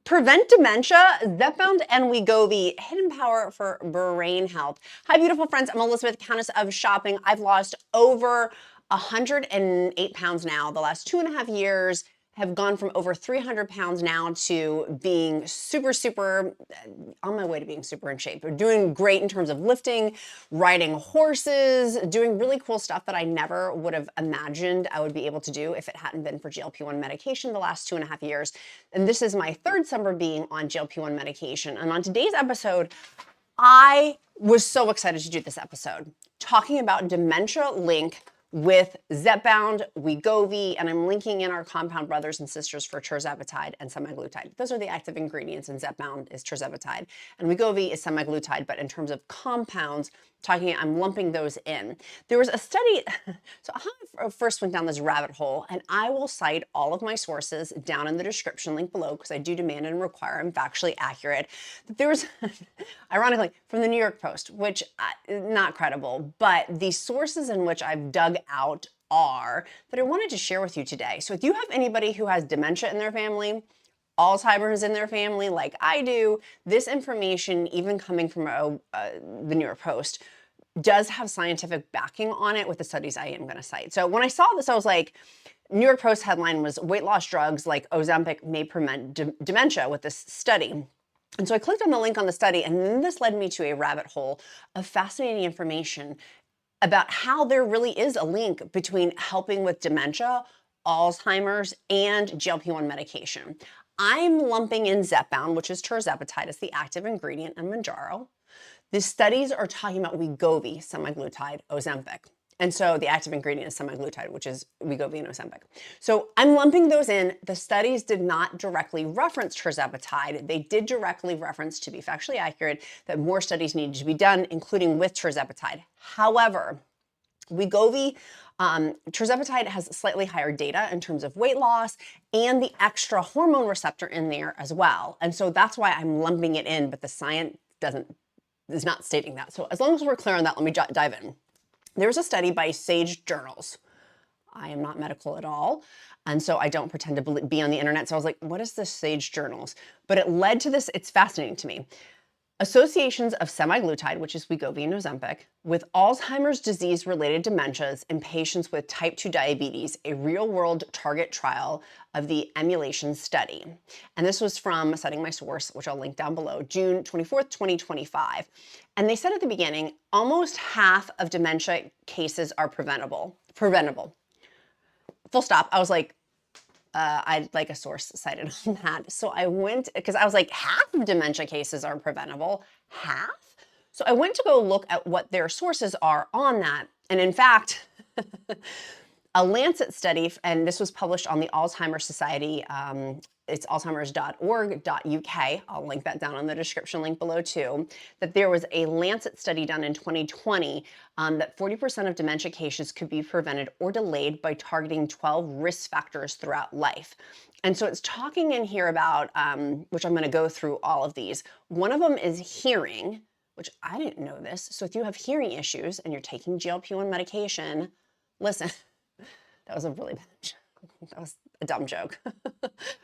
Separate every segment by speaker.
Speaker 1: Prevent dementia, Zepbound and Wegovy, hidden power for brain health. Hi, beautiful friends. I'm Elizabeth, Countess of Shopping. I've lost over 108 pounds now. The last 2.5 years have gone from over 300 pounds now to being super, on my way to being super in shape. We're doing great in terms of lifting, riding horses, doing really cool stuff that I never would have imagined I would be able to do if it hadn't been for GLP-1 medication the last 2.5 years. And this is my third summer being on GLP-1 medication. And on today's episode, I was so excited to do this episode, talking about dementia link with Zepbound, Wegovy, and I'm linking in our compound brothers and sisters for TIRZEPATIDE and SEMAGLUTIDE. Those are the active ingredients, and Zepbound is TIRZEPATIDE, and Wegovy is SEMAGLUTIDE, but in terms of compounds, I'm lumping those in. There was a study, so I first went down this rabbit hole, and I will cite all of my sources down in the description link below because I do demand and require I'm factually accurate. There was, ironically, from the New York Post, which not credible, but the sources in which I've dug out are that I wanted to share with you today. So if you have anybody who has dementia in their family, Alzheimer's in their family like I do, this information, even coming from the New York Post, does have scientific backing on it with the studies I am going to cite. So when I saw this, I was like, New York Post headline was weight loss drugs like Ozempic may prevent dementia with this study. And so I clicked on the link on the study, and then this led me to a rabbit hole of fascinating information about how there really is a link between helping with dementia, Alzheimer's, and GLP-1 medication. I'm lumping in Zepbound, which is TIRZEPATIDE, as the active ingredient, and Mounjaro. The studies are talking about Wegovy, semaglutide, Ozempic. And so the active ingredient is semaglutide, which is Wegovy and Ozempic. So I'm lumping those in. The studies did not directly reference TIRZEPATIDE. They did directly reference, to be factually accurate, that more studies needed to be done, including with TIRZEPATIDE. However, Wegovy, TIRZEPATIDE has slightly higher data in terms of weight loss and the extra hormone receptor in there as well. And so that's why I'm lumping it in, but the science is not stating that. So as long as we're clear on that, let me dive in. There's a study by Sage Journals. I am not medical at all, and so I don't pretend to be on the internet. So I was like, what is this Sage Journals? But it led to this, it's fascinating to me. Associations of semaglutide, which is Wegovy and Ozempic, with Alzheimer's disease-related dementias in patients with type 2 diabetes, a real-world target trial of the emulation study. And this was from, citing my source, which I'll link down below, June 24th, 2025. And they said at the beginning, almost half of dementia cases are preventable. Full stop. I was like, I'd like a source cited on that. So I went, because I was like, half of dementia cases are preventable, half? So I went to go look at what their sources are on that. And in fact, a Lancet study, and this was published on the Alzheimer's Society, it's alzheimers.org.uk, I'll link that down in the description link below too, that there was a Lancet study done in 2020 that 40% of dementia cases could be prevented or delayed by targeting 12 risk factors throughout life. And so it's talking in here about, which I'm going to go through all of these. One of them is hearing, which I didn't know this. So if you have hearing issues and you're taking GLP-1 medication, listen, that was a really bad joke. That was a dumb joke.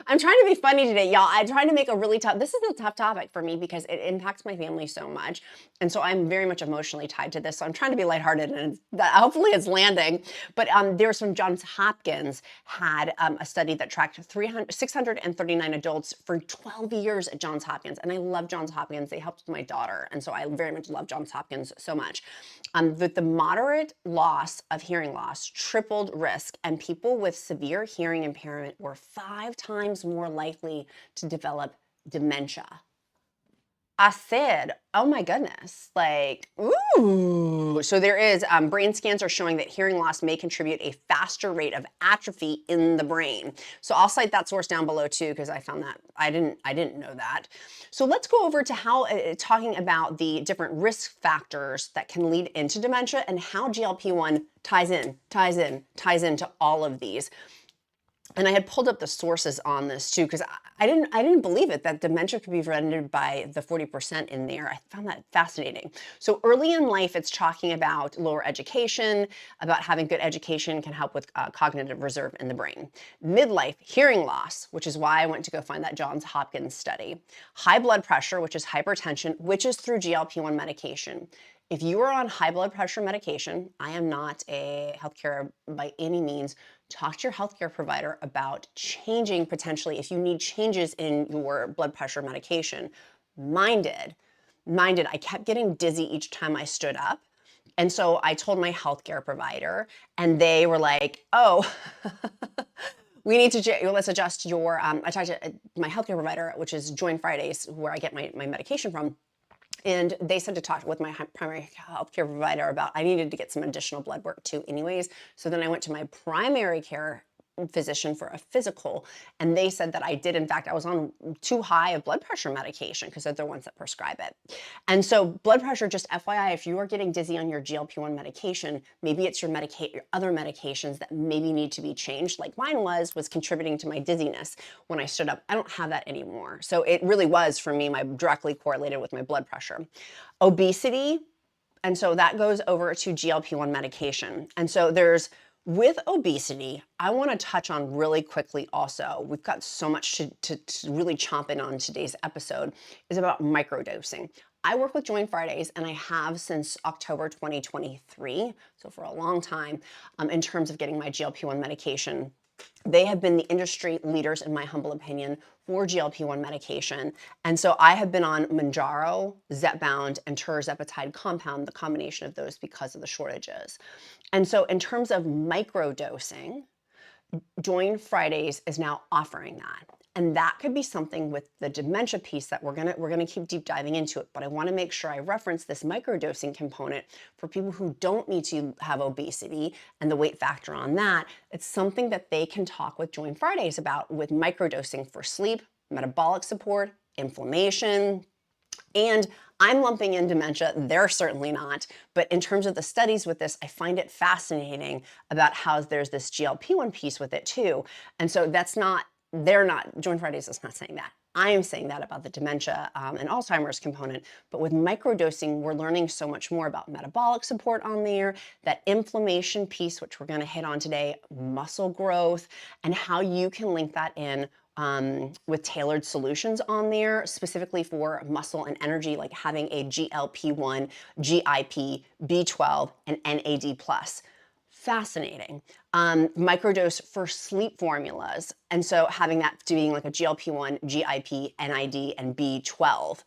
Speaker 1: I'm trying to be funny today, y'all. I'm trying to make a really tough, this is a tough topic for me because it impacts my family so much. And so I'm very much emotionally tied to this. So I'm trying to be lighthearted, and hopefully it's landing. But there was some Johns Hopkins had a study that tracked 639 adults for 12 years at Johns Hopkins. And I love Johns Hopkins. They helped my daughter. And so I very much love Johns Hopkins so much. That the moderate loss of hearing loss tripled risk, and people with severe hearing impairment were 5 times more likely to develop dementia. I said, oh my goodness, like, ooh. So there is, brain scans are showing that hearing loss may contribute a faster rate of atrophy in the brain. So I'll cite that source down below too, because I found that, I didn't know that. So let's go over to how, talking about the different risk factors that can lead into dementia and how GLP-1 ties into all of these. and I had pulled up the sources on this too, because I didn't believe it that dementia could be prevented by the 40% in there. I found that fascinating. So early in life, it's talking about lower education, about having good education can help with cognitive reserve in the brain. Midlife, hearing loss, which is why I went to go find that Johns Hopkins study. High blood pressure, which is hypertension, which is through GLP-1 medication. If you are on high blood pressure medication, I am not a healthcare by any means. Talk to your healthcare provider about changing potentially if you need changes in your blood pressure medication. Mine did. I kept getting dizzy each time I stood up. And so I told my healthcare provider, and they were like, oh, we need to, let's adjust your, I talked to my healthcare provider, which is Join Fridays, where I get my medication from. And they said to talk with my primary healthcare provider about I needed to get some additional blood work too anyways. So then I went to my primary care physician for a physical, and they said that I did, in fact, I was on too high of blood pressure medication because they're the ones that prescribe it. And so blood pressure, just FYI, if you are getting dizzy on your GLP-1 medication, maybe it's your other medications that maybe need to be changed, like mine was contributing to my dizziness when I stood up. I don't have that anymore. So it really was, for me, directly correlated with my blood pressure. Obesity, and so that goes over to GLP-1 medication. And so with obesity, I want to touch on really quickly also, we've got so much to really chomp in on today's episode, is about microdosing. I work with Join Fridays, and I have since October 2023, so for a long time, in terms of getting my GLP-1 medication. They have been the industry leaders, in my humble opinion, for GLP-1 medication. And so I have been on Mounjaro, Zepbound, and TIRZEPATIDE compound, the combination of those, because of the shortages. And so in terms of microdosing, Join Fridays is now offering that. And that could be something with the dementia piece that we're gonna keep deep diving into it. But I want to make sure I reference this microdosing component for people who don't need to have obesity and the weight factor on that. It's something that they can talk with Join Fridays about, with microdosing for sleep, metabolic support, inflammation, and I'm lumping in dementia, they're certainly not. But in terms of the studies with this, I find it fascinating about how there's this GLP-1 piece with it too. And so Join Fridays is not saying that. I am saying that about the dementia and Alzheimer's component. But with microdosing, we're learning so much more about metabolic support on there, that inflammation piece, which we're going to hit on today, muscle growth, and how you can link that in with tailored solutions on there, specifically for muscle and energy, like having a GLP-1, GIP, B12, and NAD+. Fascinating. Microdose for sleep formulas. And so having that being like a GLP-1, GIP, NID, and B12.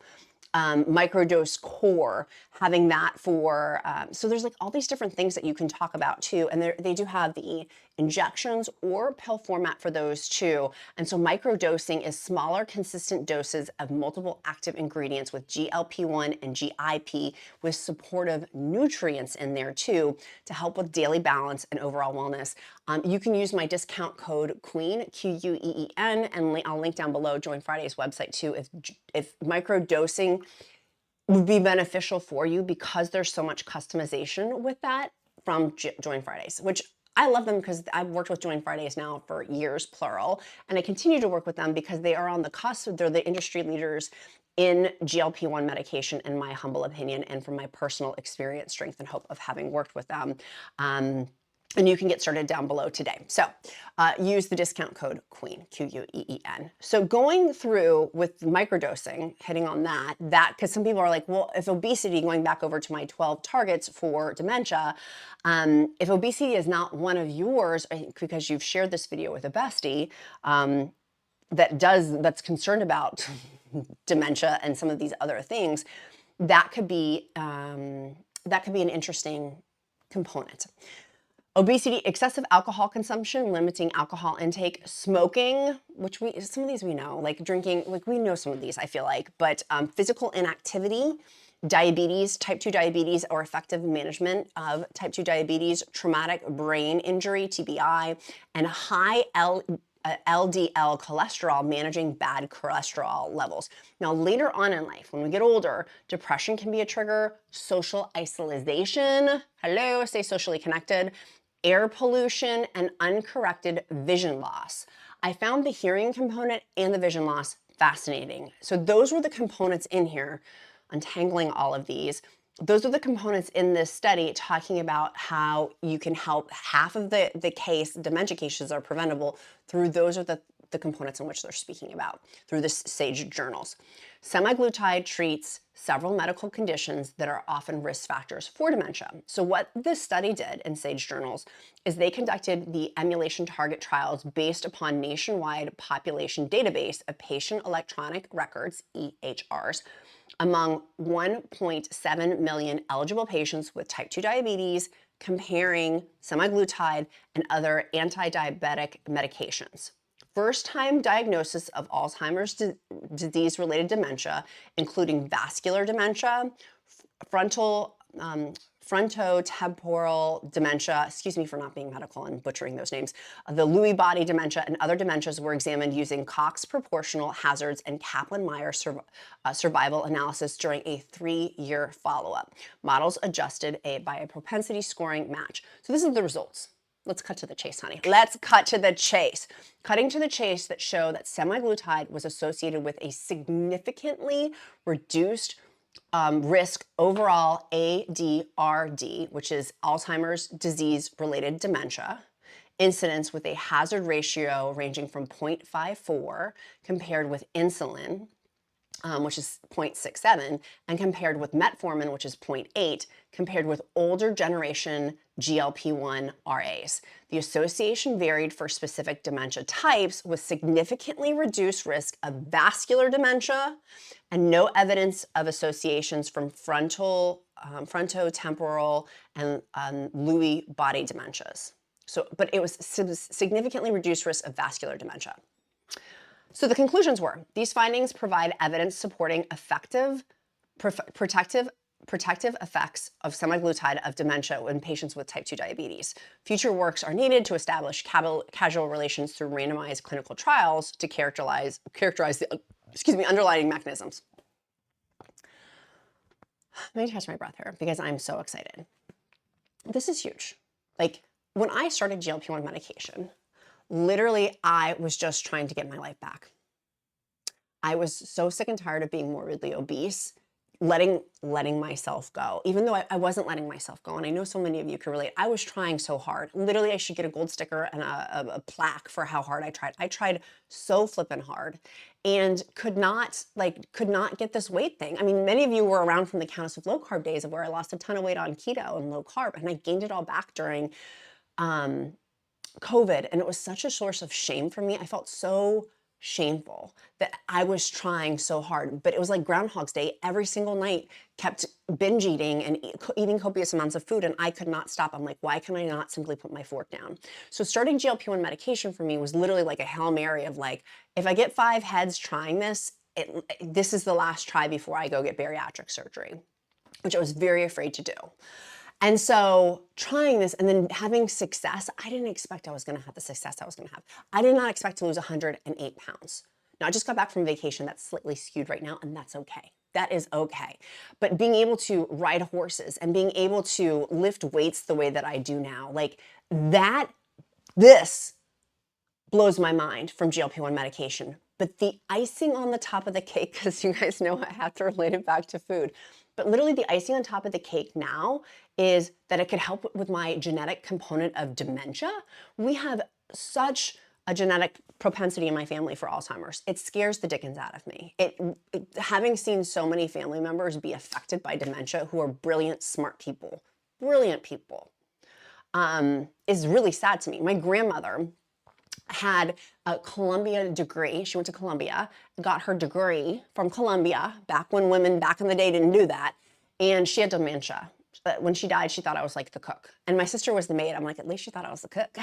Speaker 1: Microdose core, having that for, so there's like all these different things that you can talk about too. And they do have the injections or pill format for those too. And so microdosing is smaller, consistent doses of multiple active ingredients with GLP-1 and GIP, with supportive nutrients in there too, to help with daily balance and overall wellness. You can use my discount code QUEEN, QUEEN, and I'll link down below Join Friday's website too, if microdosing would be beneficial for you, because there's so much customization with that from Join Fridays, which I love them because I've worked with Join Fridays now for years, plural, and I continue to work with them because they are on the cusp. They're the industry leaders in GLP-1 medication, in my humble opinion, and from my personal experience, strength, and hope of having worked with them. And you can get started down below today. So use the discount code QUEEN, QUEEN. So going through with microdosing, hitting on that, because some people are like, well, if obesity, going back over to my 12 targets for dementia, if obesity is not one of yours, because you've shared this video with a bestie that's concerned about dementia and some of these other things, that could be an interesting component. Obesity, excessive alcohol consumption, limiting alcohol intake, smoking, which some of these we know, like drinking, like we know some of these, I feel like, but physical inactivity, diabetes, type 2 diabetes, or effective management of type 2 diabetes, traumatic brain injury, TBI, and high LDL cholesterol, managing bad cholesterol levels. Now, later on in life, when we get older, depression can be a trigger, social isolation, hello, stay socially connected, air pollution, and uncorrected vision loss. I found the hearing component and the vision loss fascinating. So those were the components in here, untangling all of these. Those are the components in this study talking about how you can help half of the dementia cases are preventable through those are the components in which they're speaking about through the SAGE journals. Semaglutide treats several medical conditions that are often risk factors for dementia. So what this study did in SAGE journals is they conducted the emulation target trials based upon nationwide population database of patient electronic records, EHRs, among 1.7 million eligible patients with type 2 diabetes, comparing semaglutide and other anti-diabetic medications. First-time diagnosis of Alzheimer's disease-related dementia, including vascular dementia, frontotemporal dementia, excuse me for not being medical and butchering those names, the Lewy body dementia and other dementias were examined using Cox proportional hazards and Kaplan-Meier survival analysis during a 3-year follow-up. Models adjusted by a propensity scoring match. So this is the results. Let's cut to the chase, honey. Let's cut to the chase. Cutting to the chase that show that semaglutide was associated with a significantly reduced risk overall ADRD, which is Alzheimer's disease-related dementia, incidence with a hazard ratio ranging from 0.54 compared with insulin, which is 0.67, and compared with metformin, which is 0.8, compared with older generation GLP-1 RAs. The association varied for specific dementia types with significantly reduced risk of vascular dementia and no evidence of associations from frontotemporal and Lewy body dementias. So, but it was significantly reduced risk of vascular dementia. So the conclusions were, these findings provide evidence supporting effective protective effects of semaglutide of dementia in patients with type 2 diabetes. Future works are needed to establish causal relations through randomized clinical trials to characterize the underlying mechanisms. Let me catch my breath here because I'm so excited. This is huge. Like when I started GLP-1 medication, literally, I was just trying to get my life back. I was so sick and tired of being morbidly obese, letting myself go, even though I wasn't letting myself go. And I know so many of you can relate. I was trying so hard. Literally, I should get a gold sticker and a plaque for how hard I tried. I tried so flippin' hard and could not get this weight thing. I mean, many of you were around from the Countess of low carb days of where I lost a ton of weight on keto and low carb, and I gained it all back during COVID, and it was such a source of shame for me. I felt so shameful that I was trying so hard, but it was like Groundhog's Day. Every single night kept binge eating and eating copious amounts of food, and I could not stop. I'm like, why can I not simply put my fork down? So starting GLP-1 medication for me was literally like a Hail Mary of like, if I get 5 heads trying this, this is the last try before I go get bariatric surgery, which I was very afraid to do. And so trying this and then having success, I didn't expect I was going to have the success I was going to have. I did not expect to lose 108 pounds. Now, I just got back from vacation. That's slightly skewed right now, and that's okay. That is okay. But being able to ride horses and being able to lift weights the way that I do now, like this blows my mind from GLP-1 medication. But the icing on the top of the cake, because you guys know I have to relate it back to food, but literally the icing on top of the cake now is that it could help with my genetic component of dementia. We have such a genetic propensity in my family for Alzheimer's. It scares the dickens out of me. Having seen so many family members be affected by dementia who are brilliant, smart people, is really sad to me. My grandmother had a Columbia degree. She went to Columbia, got her degree from Columbia, back when women back in the day didn't do that. And she had dementia. But when she died, she thought I was like the cook. And my sister was the maid. I'm like, at least she thought I was the cook.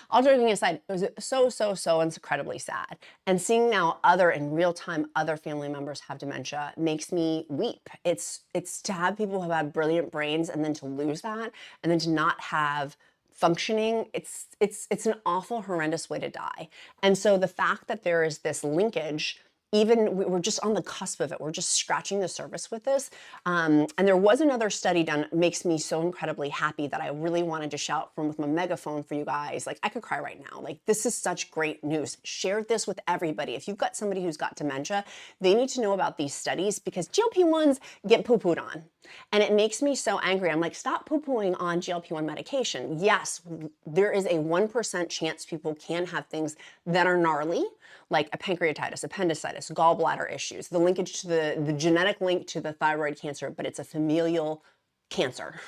Speaker 1: All joking aside, it was so incredibly sad. And seeing now in real time, other family members have dementia makes me weep. It's to have people who have brilliant brains and then to lose that and then to not have functioning, it's an awful, horrendous way to die. And so the fact that there is this linkage we're just on the cusp of it. We're just scratching the surface with this. And there was another study done. It makes me so incredibly happy that I really wanted to shout from with my megaphone for you guys. Like, I could cry right now. Like, this is such great news. Share this with everybody. If you've got somebody who's got dementia, they need to know about these studies, because GLP-1s get poo-pooed on. And it makes me so angry. I'm like, stop poo-pooing on GLP-1 medication. Yes, there is a 1% chance people can have things that are gnarly, like a pancreatitis, appendicitis, gallbladder issues, the linkage to the genetic link to the thyroid cancer, but it's a familial cancer,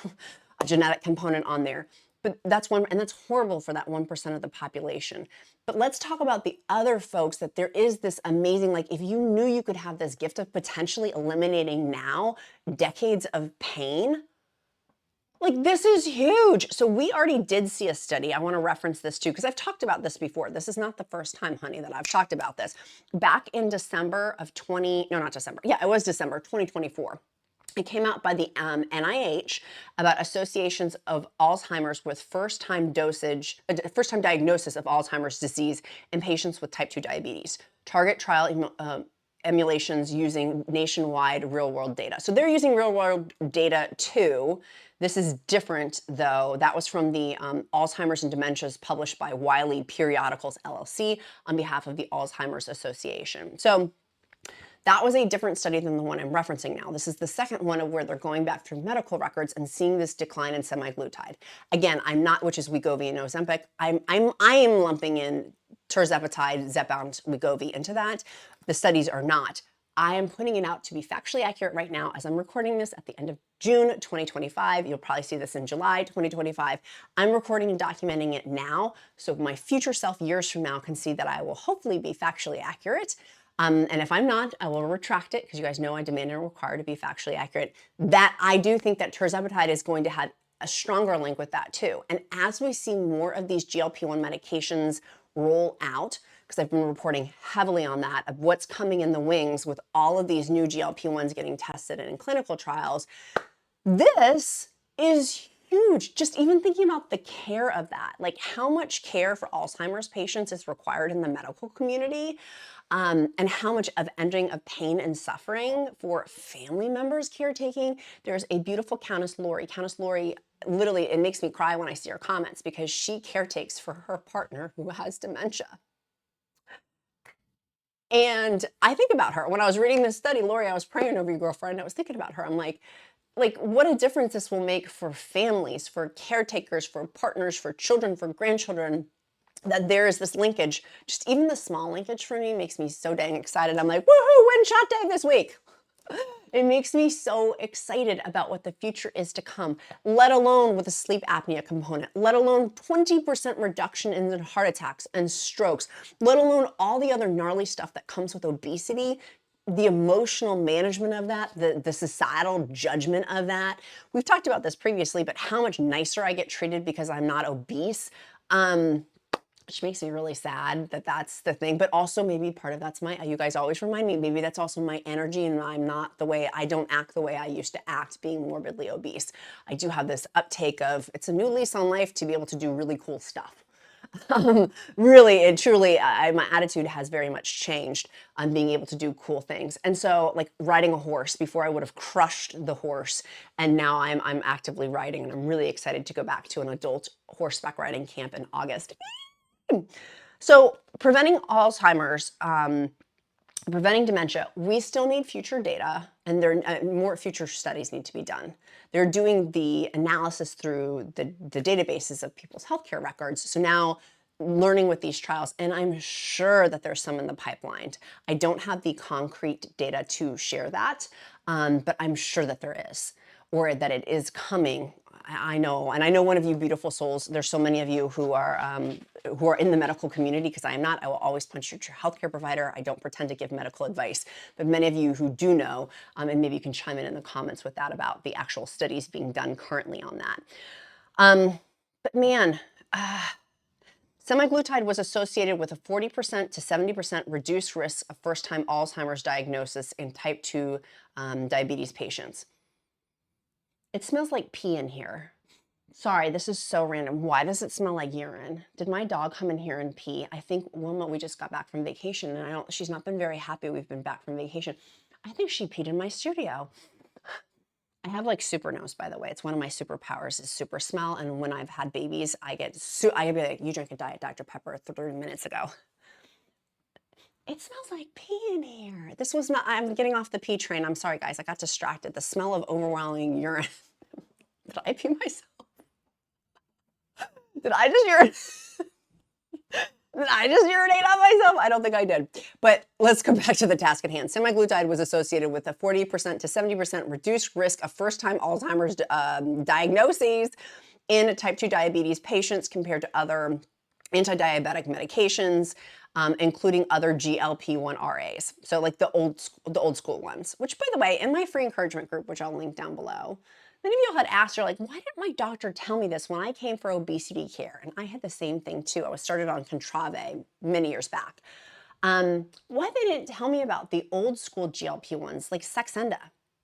Speaker 1: a genetic component on there. But that's one, and that's horrible for that 1% of the population. But let's talk about the other folks, that there is this amazing, like, if you knew you could have this gift of potentially eliminating now decades of pain, like, this is huge. So we already did see a study. I want to reference this too, because I've talked about this before. This is not the first time, honey, that I've talked about this. Back in December of not December. Yeah, it was December 2024. It came out by the NIH about associations of Alzheimer's with first-time diagnosis of Alzheimer's disease in patients with type 2 diabetes. Target trial emulations using nationwide real-world data. So they're using real-world data too. This is different though. That was from the Alzheimer's and Dementias, published by Wiley Periodicals LLC on behalf of the Alzheimer's Association. So that was a different study than the one I'm referencing now. This is the second one of where they're going back through medical records and seeing this decline in semaglutide. Again, I'm not, which is Wegovy and Ozempic. I am lumping in TIRZEPATIDE, Zepbound, Wegovy into that. The studies are not. I am putting it out to be factually accurate right now as I'm recording this at the end of June 2025. You'll probably see this in July 2025. I'm recording and documenting it now, so my future self years from now can see that I will hopefully be factually accurate. And if I'm not, I will retract it, because you guys know I demand and require to be factually accurate. That I do think that tirzepatide is going to have a stronger link with that too. And as we see more of these GLP-1 medications roll out, because I've been reporting heavily on that, of what's coming in the wings with all of these new GLP-1s getting tested in clinical trials, this is huge. Just even thinking about the care of that, like how much care for Alzheimer's patients is required in the medical community, and how much of ending of pain and suffering for family members caretaking. There's a beautiful Countess Lori. Countess Lori, literally, it makes me cry when I see her comments, because she caretakes for her partner who has dementia. And I think about her. When I was reading this study, Lori, I was praying over your girlfriend. I was thinking about her. I'm like, what a difference this will make for families, for caretakers, for partners, for children, for grandchildren, that there is this linkage. Just even the small linkage for me makes me so dang excited. I'm like, woohoo, win shot day this week. It makes me so excited about what the future is to come, let alone with a sleep apnea component, let alone 20% reduction in heart attacks and strokes, let alone all the other gnarly stuff that comes with obesity, the emotional management of that, the societal judgment of that. We've talked about this previously, but how much nicer I get treated because I'm not obese. Which makes me really sad that that's the thing, but also maybe part of that's you guys always remind me, maybe that's also my energy, and I don't act the way I used to act being morbidly obese. I do have this uptake of, it's a new lease on life to be able to do really cool stuff. Really and truly, my attitude has very much changed on being able to do cool things. And so, like riding a horse, before I would have crushed the horse, and now I'm actively riding, and I'm really excited to go back to an adult horseback riding camp in August. So preventing Alzheimer's, preventing dementia, we still need future data, and more future studies need to be done. They're doing the analysis through the databases of people's healthcare records. So now learning with these trials, and I'm sure that there's some in the pipeline. I don't have the concrete data to share that, but I'm sure that there is, or that it is coming. I know, and I know one of you beautiful souls, there's so many of you who are in the medical community, because I am not. I will always punch your healthcare provider. I don't pretend to give medical advice, but many of you who do know, and maybe you can chime in the comments with that about the actual studies being done currently on that. But man, semaglutide was associated with a 40% to 70% reduced risk of first-time Alzheimer's diagnosis in type 2 diabetes patients. It smells like pee in here. Sorry, this is so random. Why does it smell like urine? Did my dog come in here and pee? I think Wilma, we just got back from vacation and she's not been very happy we've been back from vacation. I think she peed in my studio. I have like super nose, by the way. It's one of my superpowers is super smell. And when I've had babies, I can be like, you drank a Diet Dr. Pepper 30 minutes ago. It smells like pee in here. This was not, I'm getting off the pee train. I'm sorry, guys. I got distracted. The smell of overwhelming urine. Did I pee myself? Did I just urinate on myself? I don't think I did. But let's go back to the task at hand. Semaglutide was associated with a 40% to 70% reduced risk of first-time Alzheimer's diagnoses in type 2 diabetes patients compared to other anti-diabetic medications, including other GLP-1 RAs. So like the old school ones, which by the way, in my free encouragement group, which I'll link down below, many of you had asked, you're like, why didn't my doctor tell me this when I came for obesity care? And I had the same thing too. I was started on Contrave many years back. Why they didn't tell me about the old school GLP-1s like Saxenda?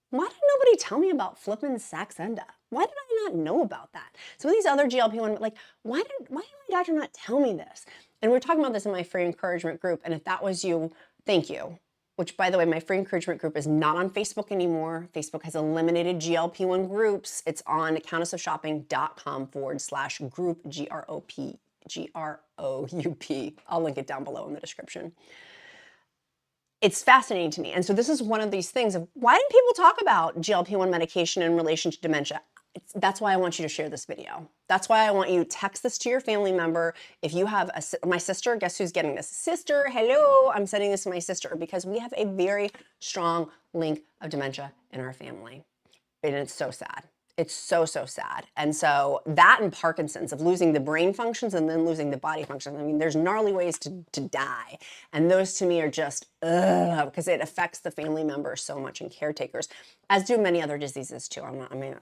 Speaker 1: Why did nobody tell me about flipping Saxenda? Why did I not know about that? Some of these other GLP-1, like, why did my doctor not tell me this? And we're talking about this in my free encouragement group. And if that was you, thank you. Which, by the way, my free encouragement group is not on Facebook anymore. Facebook has eliminated GLP-1 groups. It's on countessofshopping.com/group, GROUP. I'll link it down below in the description. It's fascinating to me. And so this is one of these things of why didn't people talk about GLP-1 medication in relation to dementia? That's why I want you to share this video. That's why I want you to text this to your family member. If you have my sister, guess who's getting this? Sister, hello, I'm sending this to my sister because we have a very strong link of dementia in our family. And it's so sad. It's so, so sad. And so that and Parkinson's, of losing the brain functions and then losing the body functions. I mean, there's gnarly ways to die. And those to me are just, because it affects the family members so much and caretakers, as do many other diseases too.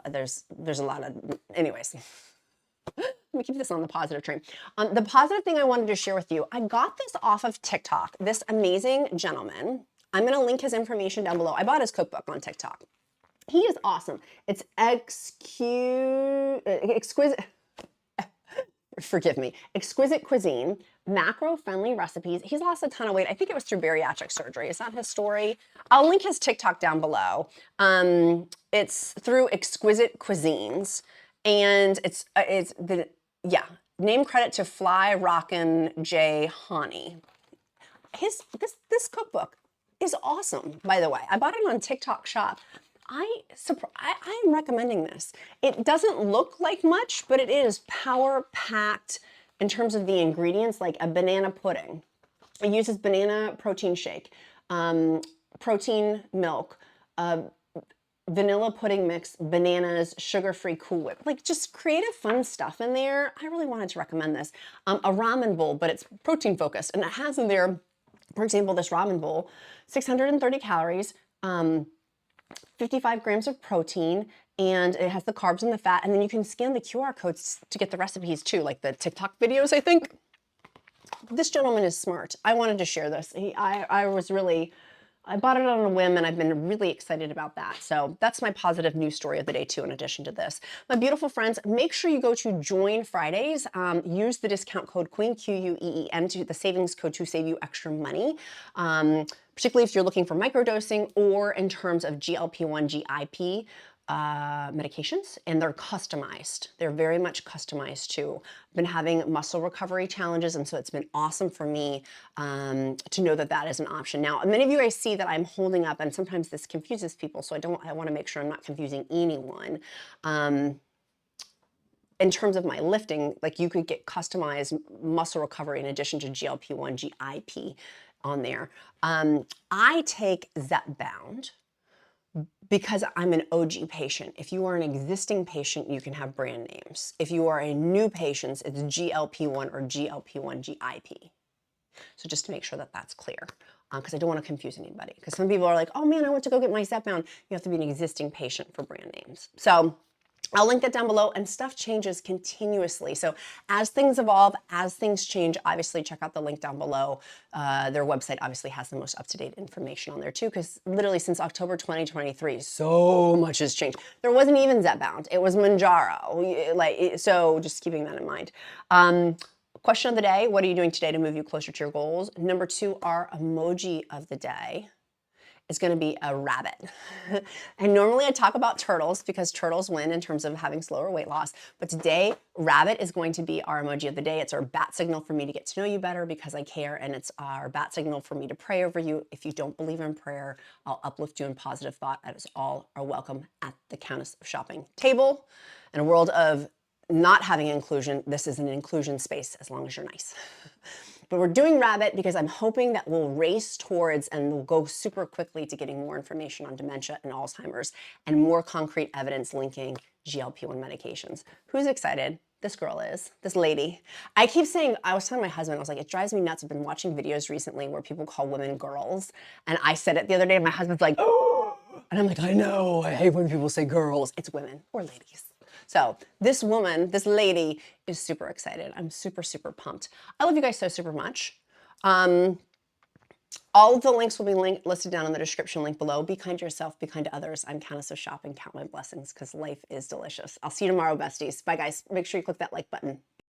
Speaker 1: There's a lot of, anyways. Let me keep this on the positive train. The positive thing I wanted to share with you, I got this off of TikTok, this amazing gentleman. I'm going to link his information down below. I bought his cookbook on TikTok. He is awesome. It's exquisite, forgive me, exquisite cuisine, macro-friendly recipes. He's lost a ton of weight. I think it was through bariatric surgery. Is that his story? I'll link his TikTok down below. It's through Exquisite Cuisines, and name credit to Fly Rockin' J Hani. This cookbook is awesome, by the way. I bought it on TikTok Shop. I am recommending this. It doesn't look like much, but it is power-packed in terms of the ingredients, like a banana pudding. It uses banana protein shake, protein milk, vanilla pudding mix, bananas, sugar-free Cool Whip. Like just creative, fun stuff in there. I really wanted to recommend this. A ramen bowl, but it's protein-focused. And it has in there, for example, this ramen bowl, 630 calories, 55 grams of protein, and it has the carbs and the fat, and then you can scan the QR codes to get the recipes too, like the TikTok videos, I think. This gentleman is smart. I wanted to share this. I bought it on a whim, and I've been really excited about that. So that's my positive news story of the day too, in addition to this. My beautiful friends, make sure you go to Join Fridays. Use the discount code QUEEN, QUEEN, to the savings code to save you extra money. Particularly if you're looking for microdosing or in terms of GLP-1, GIP medications, and they're customized. They're very much customized too. I've been having muscle recovery challenges, and so it's been awesome for me to know that that is an option. Now, many of you guys see that I'm holding up, and sometimes this confuses people, so I want to make sure I'm not confusing anyone. In terms of my lifting, like you could get customized muscle recovery in addition to GLP-1, GIP on there. I take Zepbound because I'm an OG patient. If you are an existing patient, you can have brand names. If you are a new patient, it's GLP-1 or GLP-1 GIP. So just to make sure that that's clear, because I don't want to confuse anybody. Because some people are like, oh man, I want to go get my Zepbound. You have to be an existing patient for brand names. So I'll link that down below, and stuff changes continuously. So as things evolve, as things change, obviously check out the link down below. Their website obviously has the most up-to-date information on there too, because literally since October 2023, so much has changed. There wasn't even Zepbound, it was Manjaro. So just keeping that in mind. Question of the day, what are you doing today to move you closer to your goals? Number 2, our emoji of the day is going to be a rabbit. And normally I talk about turtles because turtles win in terms of having slower weight loss. But today, rabbit is going to be our emoji of the day. It's our bat signal for me to get to know you better because I care. And it's our bat signal for me to pray over you. If you don't believe in prayer, I'll uplift you in positive thought. That is all are welcome at the Countess of Shopping table. In a world of not having inclusion, this is an inclusion space as long as you're nice. But we're doing rabbit because I'm hoping that we'll race towards and we'll go super quickly to getting more information on dementia and Alzheimer's and more concrete evidence linking GLP-1 medications. Who's excited? This girl is, this lady. I keep saying, I was telling my husband, I was like, it drives me nuts. I've been watching videos recently where people call women girls. And I said it the other day and my husband's like, oh, and I'm like, I know, I hate when people say girls. It's women or ladies. So this woman, this lady is super excited. I'm super, super pumped. I love you guys so super much. All of the links will be listed down in the description link below. Be kind to yourself, be kind to others. I'm Countess of Shopping. Count my blessings because life is delicious. I'll see you tomorrow, besties. Bye, guys. Make sure you click that like button.